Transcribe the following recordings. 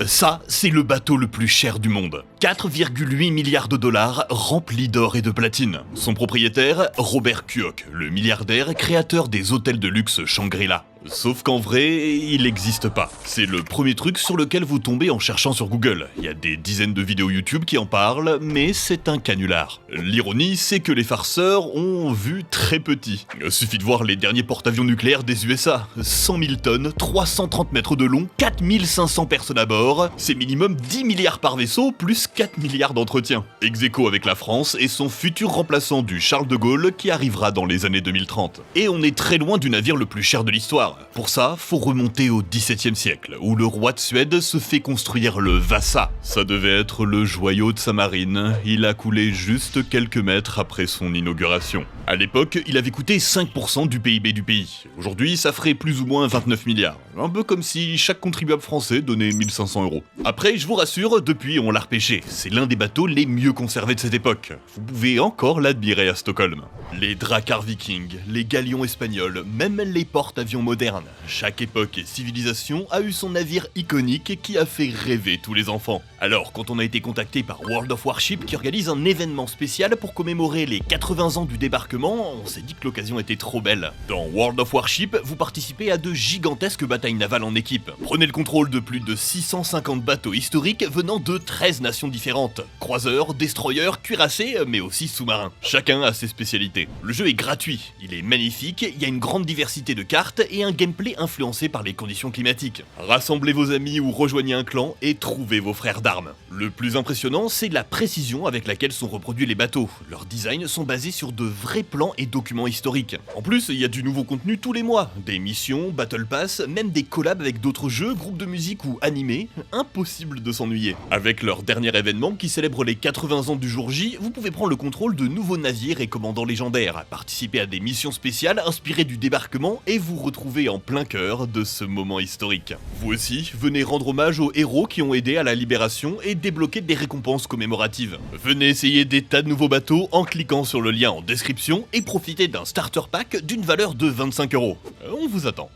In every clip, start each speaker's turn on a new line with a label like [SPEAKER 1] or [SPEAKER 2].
[SPEAKER 1] Ça, c'est le bateau le plus cher du monde. 4,8 milliards de dollars remplis d'or et de platine. Son propriétaire, Robert Kuok, le milliardaire créateur des hôtels de luxe Shangri-La. Sauf qu'en vrai, il n'existe pas. C'est le premier truc sur lequel vous tombez en cherchant sur Google. Il y a des dizaines de vidéos YouTube qui en parlent, mais c'est un canular. L'ironie, c'est que les farceurs ont vu très petit. Suffit de voir les derniers porte-avions nucléaires des USA. 100 000 tonnes, 330 mètres de long, 4500 personnes à bord. C'est minimum 10 milliards par vaisseau, plus 4 milliards d'entretien. Ex-aequo avec la France et son futur remplaçant du Charles de Gaulle qui arrivera dans les années 2030. Et on est très loin du navire le plus cher de l'histoire. Pour ça, faut remonter au XVIIe siècle, où le roi de Suède se fait construire le Vasa. Ça devait être le joyau de sa marine, il a coulé juste quelques mètres après son inauguration. À l'époque, il avait coûté 5% du PIB du pays. Aujourd'hui, ça ferait plus ou moins 29 milliards. Un peu comme si chaque contribuable français donnait 1500 €. Après, je vous rassure, depuis on l'a repêché. C'est l'un des bateaux les mieux conservés de cette époque. Vous pouvez encore l'admirer à Stockholm. Les dracars vikings, les galions espagnols, même les porte-avions modernes. Chaque époque et civilisation a eu son navire iconique qui a fait rêver tous les enfants. Alors, quand on a été contacté par World of Warship qui organise un événement spécial pour commémorer les 80 ans du débarquement, on s'est dit que l'occasion était trop belle. Dans World of Warship, vous participez à de gigantesques batailles navales en équipe. Prenez le contrôle de plus de 650 bateaux historiques venant de 13 nations différentes. Croiseurs, destroyers, cuirassés, mais aussi sous-marins. Chacun a ses spécialités. Le jeu est gratuit, il est magnifique, il y a une grande diversité de cartes et un gameplay influencé par les conditions climatiques. Rassemblez vos amis ou rejoignez un clan et trouvez vos frères d'armes. Le plus impressionnant, c'est la précision avec laquelle sont reproduits les bateaux. Leurs designs sont basés sur de vrais plans et documents historiques. En plus, il y a du nouveau contenu tous les mois. Des missions, Battle Pass, même des collabs avec d'autres jeux, groupes de musique ou animés. Impossible de s'ennuyer. Avec leur dernier événement qui célèbre les 80 ans du jour J, vous pouvez prendre le contrôle de nouveaux navires et commandants légendaires, participer à des missions spéciales inspirées du débarquement et vous retrouver en plein cœur de ce moment historique. Vous aussi, venez rendre hommage aux héros qui ont aidé à la libération et débloquer des récompenses commémoratives. Venez essayer des tas de nouveaux bateaux en cliquant sur le lien en description et profitez d'un starter pack d'une valeur de 25 €. On vous attend.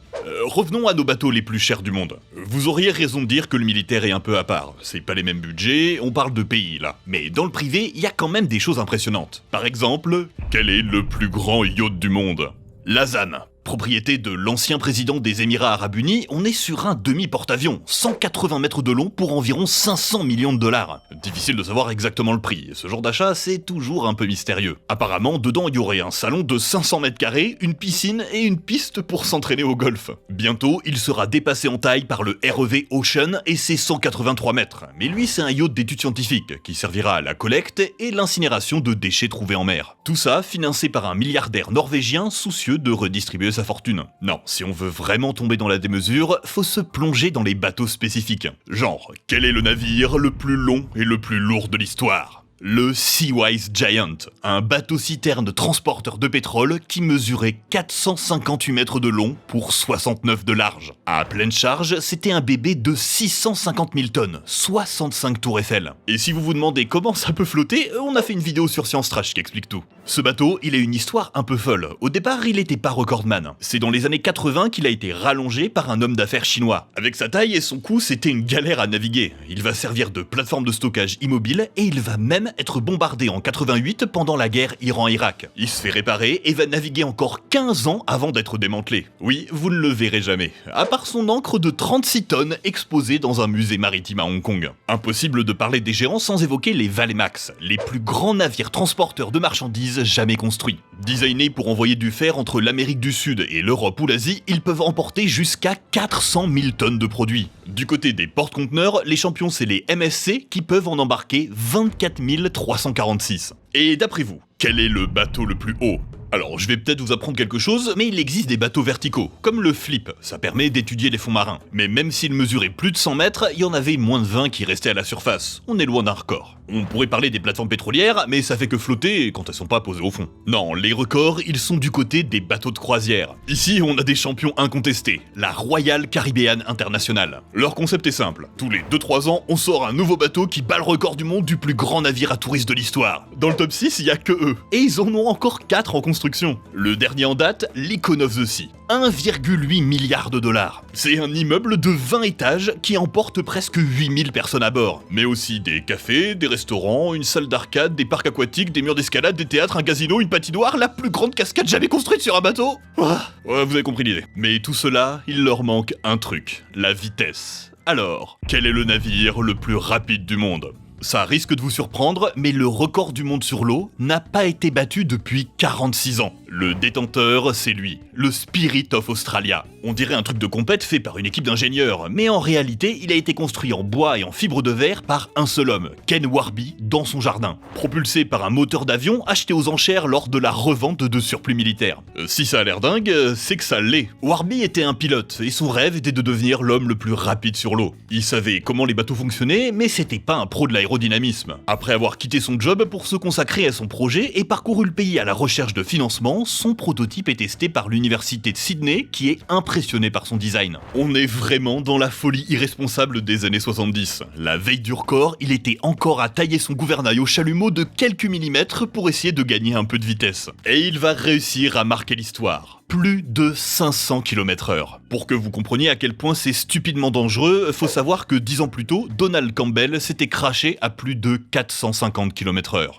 [SPEAKER 1] Revenons à nos bateaux les plus chers du monde. Vous auriez raison de dire que le militaire est un peu à part. C'est pas les mêmes budgets, on parle de pays là. Mais dans le privé, il y a quand même des choses impressionnantes. Par exemple, quel est le plus grand yacht du monde ? L'Azam. Propriété de l'ancien président des Émirats Arabes Unis, on est sur un demi-porte-avions, 180 mètres de long pour environ 500 millions de dollars. Difficile de savoir exactement le prix, ce genre d'achat c'est toujours un peu mystérieux. Apparemment, dedans il y aurait un salon de 500 mètres carrés, une piscine et une piste pour s'entraîner au golf. Bientôt, il sera dépassé en taille par le REV Ocean et ses 183 mètres. Mais lui c'est un yacht d'études scientifiques qui servira à la collecte et l'incinération de déchets trouvés en mer. Tout ça financé par un milliardaire norvégien soucieux de redistribuer sa fortune. Non, si on veut vraiment tomber dans la démesure, faut se plonger dans les bateaux spécifiques. Genre, quel est le navire le plus long et le plus lourd de l'histoire ? Le Seawise Giant, un bateau-citerne transporteur de pétrole qui mesurait 458 mètres de long pour 69 de large. À pleine charge, c'était un bébé de 650 000 tonnes, 65 tours Eiffel. Et si vous vous demandez comment ça peut flotter, on a fait une vidéo sur Science Trash qui explique tout. Ce bateau, il a une histoire un peu folle. Au départ, il était pas recordman. C'est dans les années 80 qu'il a été rallongé par un homme d'affaires chinois. Avec sa taille et son coût, c'était une galère à naviguer. Il va servir de plateforme de stockage immobile et il va même être bombardé en 88 pendant la guerre Iran-Irak. Il se fait réparer et va naviguer encore 15 ans avant d'être démantelé. Oui, vous ne le verrez jamais, à part son ancre de 36 tonnes exposée dans un musée maritime à Hong Kong. Impossible de parler des géants sans évoquer les Valemax, les plus grands navires transporteurs de marchandises jamais construits. Designés pour envoyer du fer entre l'Amérique du Sud et l'Europe ou l'Asie, ils peuvent emporter jusqu'à 400 000 tonnes de produits. Du côté des porte-conteneurs, les champions c'est les MSC qui peuvent en embarquer 24 346. Et d'après vous, quel est le bateau le plus haut ? Alors, je vais peut-être vous apprendre quelque chose, mais il existe des bateaux verticaux, comme le Flip, ça permet d'étudier les fonds marins. Mais même s'il mesurait plus de 100 mètres, il y en avait moins de 20 qui restaient à la surface. On est loin d'un record. On pourrait parler des plateformes pétrolières, mais ça fait que flotter quand elles sont pas posées au fond. Non, les records, ils sont du côté des bateaux de croisière. Ici, on a des champions incontestés, la Royal Caribbean International. Leur concept est simple, tous les 2-3 ans, on sort un nouveau bateau qui bat le record du monde du plus grand navire à touristes de l'histoire. Dans le top 6, il y a que eux. Et ils en ont encore 4 en construction. construction. Le dernier en date, l'Icon of the Sea. 1,8 milliard de dollars. C'est un immeuble de 20 étages qui emporte presque 8000 personnes à bord. Mais aussi des cafés, des restaurants, une salle d'arcade, des parcs aquatiques, des murs d'escalade, des théâtres, un casino, une patinoire, la plus grande cascade jamais construite sur un bateau. Ouais, vous avez compris l'idée. Mais tout cela, il leur manque un truc, la vitesse. Alors, quel est le navire le plus rapide du monde ? Ça risque de vous surprendre, mais le record du monde sur l'eau n'a pas été battu depuis 46 ans. Le détenteur, c'est lui, le Spirit of Australia. On dirait un truc de compète fait par une équipe d'ingénieurs, mais en réalité, il a été construit en bois et en fibre de verre par un seul homme, Ken Warby, dans son jardin. Propulsé par un moteur d'avion acheté aux enchères lors de la revente de surplus militaires. Si ça a l'air dingue, c'est que ça l'est. Warby était un pilote, et son rêve était de devenir l'homme le plus rapide sur l'eau. Il savait comment les bateaux fonctionnaient, mais c'était pas un pro de l'aérodynamisme. Après avoir quitté son job pour se consacrer à son projet et parcouru le pays à la recherche de financement, son prototype est testé par l'université de Sydney qui est impressionné par son design. On est vraiment dans la folie irresponsable des années 70. La veille du record, il était encore à tailler son gouvernail au chalumeau de quelques millimètres pour essayer de gagner un peu de vitesse. Et il va réussir à marquer l'histoire. Plus de 500 km/h. Pour que vous compreniez à quel point c'est stupidement dangereux, faut savoir que 10 ans plus tôt, Donald Campbell s'était crashé à plus de 450 km/h.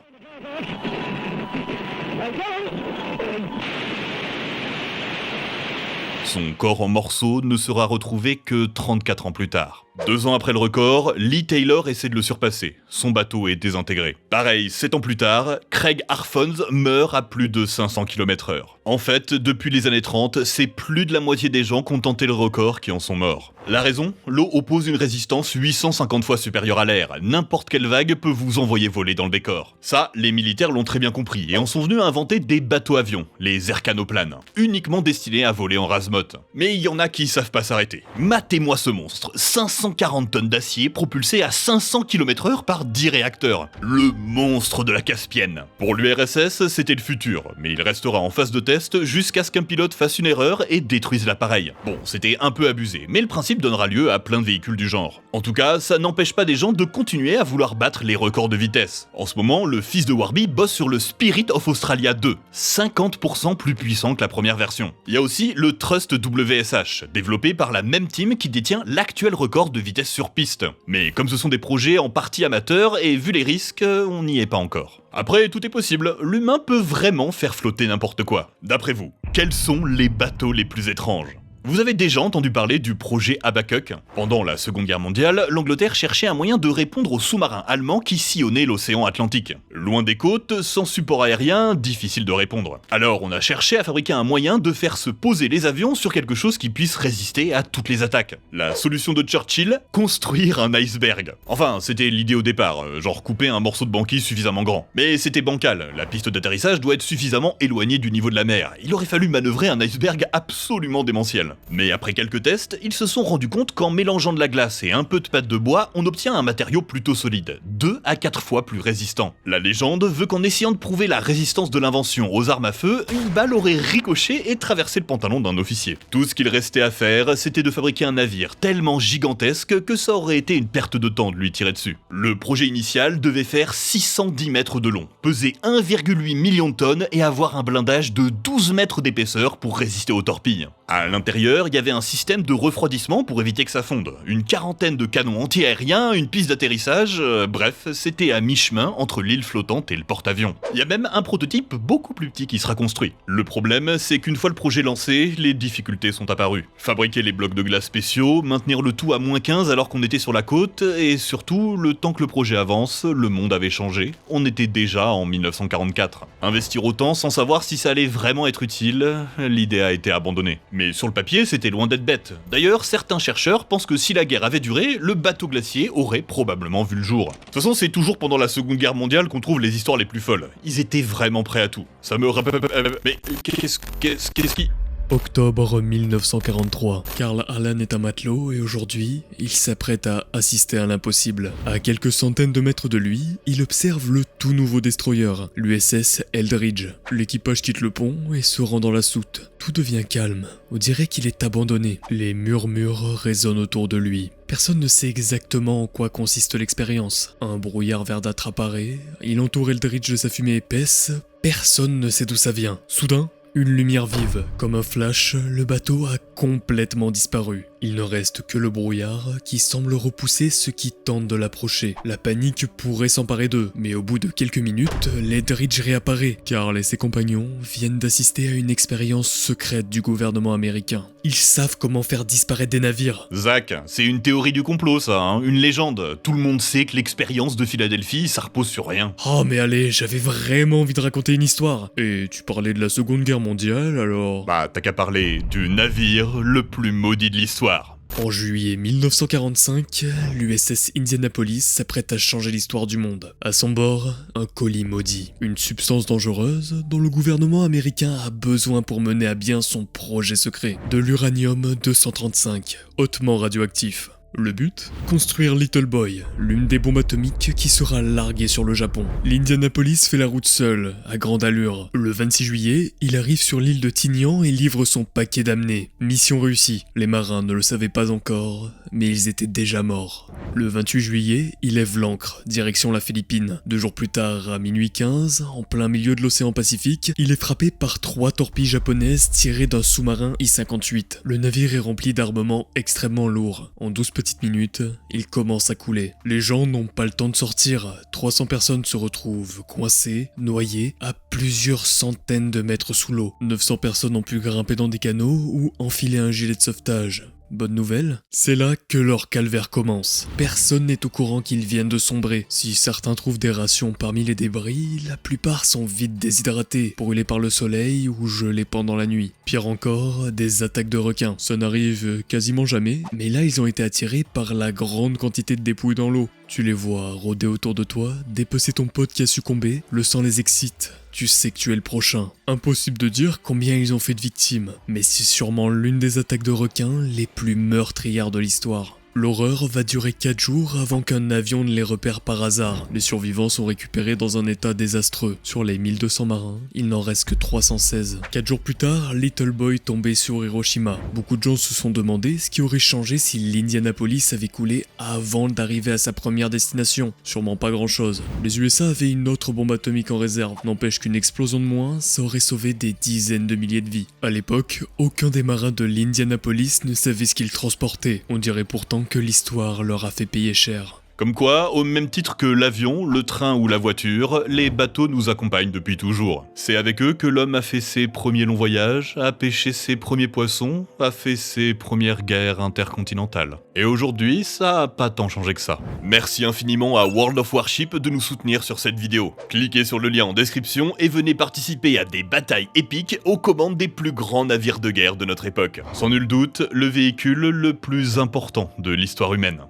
[SPEAKER 1] Son corps en morceaux ne sera retrouvé que 34 ans plus tard. 2 ans après le record, Lee Taylor essaie de le surpasser. Son bateau est désintégré. Pareil, 7 ans plus tard, Craig Harfons meurt à plus de 500 km/h. En fait, depuis les années 30, c'est plus de la moitié des gens qui ont tenté le record qui en sont morts. La raison ? L'eau oppose une résistance 850 fois supérieure à l'air. N'importe quelle vague peut vous envoyer voler dans le décor. Ça, les militaires l'ont très bien compris et en sont venus à inventer des bateaux-avions, les aircanoplanes, uniquement destinés à voler en rase-motte. Mais il y en a qui savent pas s'arrêter. Matez-moi ce monstre, 540 tonnes d'acier propulsé à 500 km/h par 10 réacteurs. Le monstre de la Caspienne. Pour l'URSS, c'était le futur, mais il restera en phase de test jusqu'à ce qu'un pilote fasse une erreur et détruise l'appareil. Bon, c'était un peu abusé, mais le principe donnera lieu à plein de véhicules du genre. En tout cas, ça n'empêche pas des gens de continuer à vouloir battre les records de vitesse. En ce moment, le fils de Warby bosse sur le Spirit of Australia 2, 50% plus puissant que la première version. Il y a aussi le Trust WSH, développé par la même team qui détient l'actuel record de vitesse sur piste. Mais comme ce sont des projets en partie amateurs, et vu les risques, on n'y est pas encore. Après, tout est possible, l'humain peut vraiment faire flotter n'importe quoi. D'après vous, quels sont les bateaux les plus étranges ? Vous avez déjà entendu parler du projet Habakkuk ? Pendant la Seconde Guerre mondiale, l'Angleterre cherchait un moyen de répondre aux sous-marins allemands qui sillonnaient l'océan Atlantique. Loin des côtes, sans support aérien, difficile de répondre. Alors on a cherché à fabriquer un moyen de faire se poser les avions sur quelque chose qui puisse résister à toutes les attaques. La solution de Churchill ? Construire un iceberg. Enfin, c'était l'idée au départ, genre couper un morceau de banquise suffisamment grand. Mais c'était bancal, la piste d'atterrissage doit être suffisamment éloignée du niveau de la mer. Il aurait fallu manœuvrer un iceberg absolument démentiel. Mais après quelques tests, ils se sont rendus compte qu'en mélangeant de la glace et un peu de pâte de bois, on obtient un matériau plutôt solide, 2 à 4 fois plus résistant. La légende veut qu'en essayant de prouver la résistance de l'invention aux armes à feu, une balle aurait ricoché et traversé le pantalon d'un officier. Tout ce qu'il restait à faire, c'était de fabriquer un navire tellement gigantesque que ça aurait été une perte de temps de lui tirer dessus. Le projet initial devait faire 610 mètres de long, peser 1,8 million de tonnes et avoir un blindage de 12 mètres d'épaisseur pour résister aux torpilles. À l'intérieur, il y avait un système de refroidissement pour éviter que ça fonde, une quarantaine de canons anti-aériens, une piste d'atterrissage, bref, c'était à mi-chemin entre l'île flottante et le porte-avions. Il y a même un prototype beaucoup plus petit qui sera construit. Le problème, c'est qu'une fois le projet lancé, les difficultés sont apparues. Fabriquer les blocs de glace spéciaux, maintenir le tout à -15 alors qu'on était sur la côte, et surtout, le temps que le projet avance, le monde avait changé, on était déjà en 1944. Investir autant sans savoir si ça allait vraiment être utile, l'idée a été abandonnée. Mais sur le papier, c'était loin d'être bête. D'ailleurs, certains chercheurs pensent que si la guerre avait duré, le bateau glacier aurait probablement vu le jour. De toute façon, c'est toujours pendant la Seconde Guerre mondiale qu'on trouve les histoires les plus folles. Ils étaient vraiment prêts à tout. Ça me rappelle... Mais qu'est-ce qui...
[SPEAKER 2] Octobre 1943. Carl Allen est un matelot et aujourd'hui, il s'apprête à assister à l'impossible. À quelques centaines de mètres de lui, il observe le tout nouveau destroyer, l'USS Eldridge. L'équipage quitte le pont et se rend dans la soute. Tout devient calme. On dirait qu'il est abandonné. Les murmures résonnent autour de lui. Personne ne sait exactement en quoi consiste l'expérience. Un brouillard verdâtre apparaît, il entoure Eldridge de sa fumée épaisse, Personne ne sait d'où ça vient. Soudain, une lumière vive, comme un flash, le bateau a complètement disparu. Il ne reste que le brouillard qui semble repousser ceux qui tentent de l'approcher. La panique pourrait s'emparer d'eux, mais au bout de quelques minutes, l'Eldridge réapparaît. Carl et ses compagnons viennent d'assister à une expérience secrète du gouvernement américain. Ils savent comment faire disparaître des navires.
[SPEAKER 1] Zach, c'est une théorie du complot ça, hein, une légende. Tout le monde sait que l'expérience de Philadelphie, ça repose sur rien.
[SPEAKER 2] Oh mais allez, j'avais vraiment envie de raconter une histoire. Et tu parlais de la Seconde Guerre mondiale, alors...
[SPEAKER 1] Bah, t'as qu'à parler du navire le plus maudit de l'histoire.
[SPEAKER 2] En juillet 1945, l'USS Indianapolis s'apprête à changer l'histoire du monde. À son bord, un colis maudit, une substance dangereuse dont le gouvernement américain a besoin pour mener à bien son projet secret. De l'uranium-235, hautement radioactif. Le but ? Construire Little Boy, l'une des bombes atomiques qui sera larguée sur le Japon. L'Indianapolis fait la route seule, à grande allure. Le 26 juillet, il arrive sur l'île de Tinian et livre son paquet d'amener. Mission réussie. Les marins ne le savaient pas encore, mais ils étaient déjà morts. Le 28 juillet, il lève l'ancre, direction la Philippine. 2 jours plus tard, à minuit 15, en plein milieu de l'océan Pacifique, il est frappé par 3 torpilles japonaises tirées d'un sous-marin I-58. Le navire est rempli d'armements extrêmement lourds. En 12 petites minutes, il commence à couler. Les gens n'ont pas le temps de sortir. 300 personnes se retrouvent coincées, noyées, à plusieurs centaines de mètres sous l'eau. 900 personnes ont pu grimper dans des canaux ou enfiler un gilet de sauvetage. Bonne nouvelle, c'est là que leur calvaire commence. Personne n'est au courant qu'ils viennent de sombrer. Si certains trouvent des rations parmi les débris, la plupart sont vite déshydratés, brûlés par le soleil ou gelés pendant la nuit. Pire encore, des attaques de requins. Ça n'arrive quasiment jamais, mais là ils ont été attirés par la grande quantité de dépouilles dans l'eau. Tu les vois rôder autour de toi, dépecer ton pote qui a succombé, le sang les excite. Tu sais que tu es le prochain. Impossible de dire combien ils ont fait de victimes, mais c'est sûrement l'une des attaques de requins les plus meurtrières de l'histoire. L'horreur va durer 4 jours avant qu'un avion ne les repère par hasard. Les survivants sont récupérés dans un état désastreux. Sur les 1200 marins, il n'en reste que 316. 4 jours plus tard, Little Boy tombait sur Hiroshima. Beaucoup de gens se sont demandé ce qui aurait changé si l'Indianapolis avait coulé avant d'arriver à sa première destination. Sûrement pas grand chose. Les USA avaient une autre bombe atomique en réserve. N'empêche qu'une explosion de moins, ça aurait sauvé des dizaines de milliers de vies. À l'époque, aucun des marins de l'Indianapolis ne savait ce qu'ils transportaient. On dirait pourtant que l'histoire leur a fait payer cher.
[SPEAKER 1] Comme quoi, au même titre que l'avion, le train ou la voiture, les bateaux nous accompagnent depuis toujours. C'est avec eux que l'homme a fait ses premiers longs voyages, a pêché ses premiers poissons, a fait ses premières guerres intercontinentales. Et aujourd'hui, ça a pas tant changé que ça. Merci infiniment à World of Warship de nous soutenir sur cette vidéo. Cliquez sur le lien en description et venez participer à des batailles épiques aux commandes des plus grands navires de guerre de notre époque. Sans nul doute, le véhicule le plus important de l'histoire humaine.